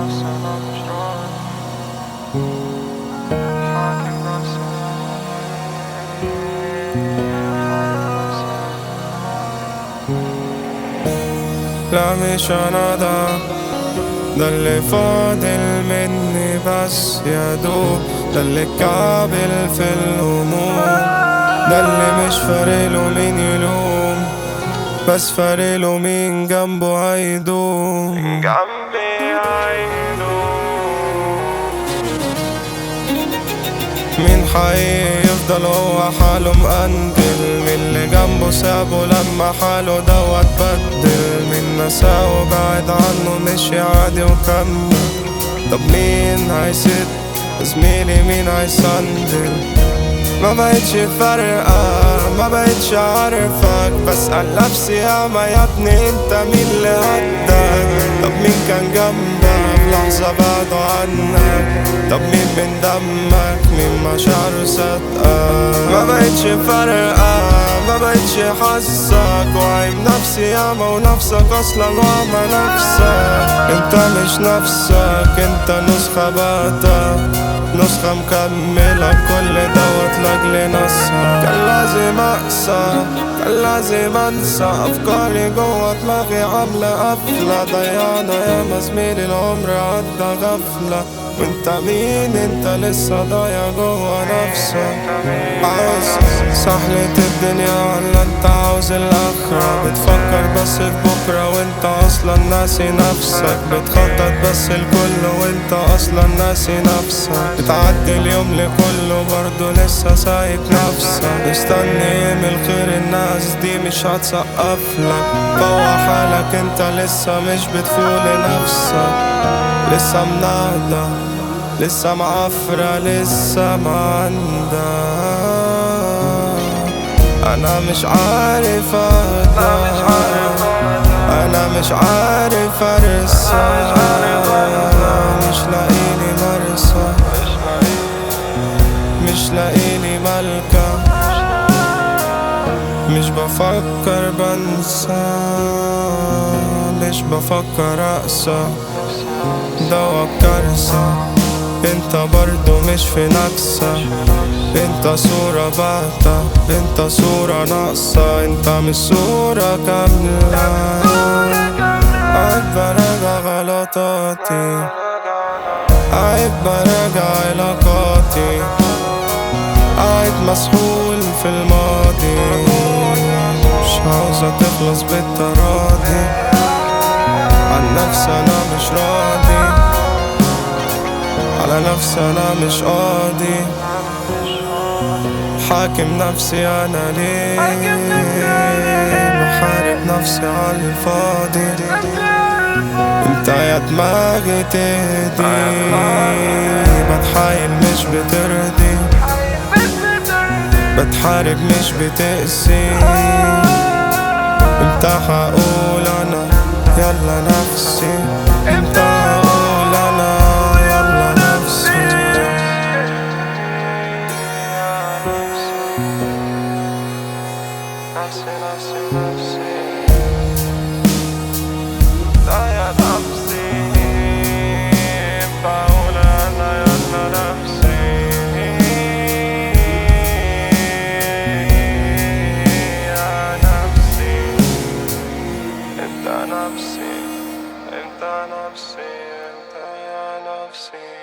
نفسي أنا مش راضي حاكم نفسي لا مش أنا ده اللي فاضل مني بس يا دوب، ده اللي كابل في الهموم، ده اللي مش فارقله مين يلوم، بس فارقله مين جنبه هيدوم، مين جنبي هيدوم. مين حقيقي يفضل هو حاله مقندل، من اللي جنبه سابه لما حاله دوت بدل، من نساه وبعد عنه مشي عادي وكمل. طب مين هيسد زميلي، مين هيسندل؟ ما بقتش فارقة، ما بقتش عارفك، بسأل نفسي ياما يا ابني انت مين اللي هداك؟ طب مين كان جنبك في لحظة بعده عنك؟ طب مين من دمك، مين مشاعره صدقك؟ ما بقتش فارقة، ما بقتش حاسك، وعيب نفسي ياما ونفسك اصلا وعمى نفسك. انت مش نفسك، انت نسخة باتة، نسخة مكملة كل دوت لاجل ناسها. كان لازم اقسى، كان لازم انسى، افكاري جوه دماغي عاملة قفلة، ضيعنا ياما زميلي العمر عدى غفلة. وانت مين؟ انت لسه ضايع جوه نفسك. عاوز سحلة الدنيا ولا انت عاوز الاخرة؟ بتفكر بس في بكرة وانت اصلا ناسي نفسك، بتخطط بس الكل وانت اصلا ناسي نفسك، بتعدي اليوم لكله برضه لسه سايب نفسك، مستني يوم الخير الناس دي مش هتسقفلك. فوق حالك انت لسه مش بتفوق لنفسك، لسه منهدة، لسه معفرة، لسه ما عندك. أنا مش عارف أهدى، أنا مش عارف أرسى، مش لاقيلي مرسى، مش لاقيلي ملكة، مش بفكر بنسى، مش بفكر أقسى، دوت كارثة. انت برضو مش في نكسة، انت صورة باهتة، انت صورة ناقصة، انت مش صورة كاملة. عيب براجع غلطاتي، عيب براجع علاقاتي، قاعد مسحول في الماضي، مش عاوزة تخلص بالتراضي، عن نفسي انا مش راضي، على نفسي انا مش قاضي، حاكم نفسي انا ليه، بحارب نفسي على الفاضي. انت يا دماغي تهدي، بتحايل مش بترضي، بتحارب مش بتقسي. امتى هقول انا يلا نفسي، امتى هقول انا يلا نفسي. نفسي نفسي نفسي، لا يا نفسي، بقول انا يلا نفسي. يا نفسي انت نفسي، انت نفسي، انت يا نفسي.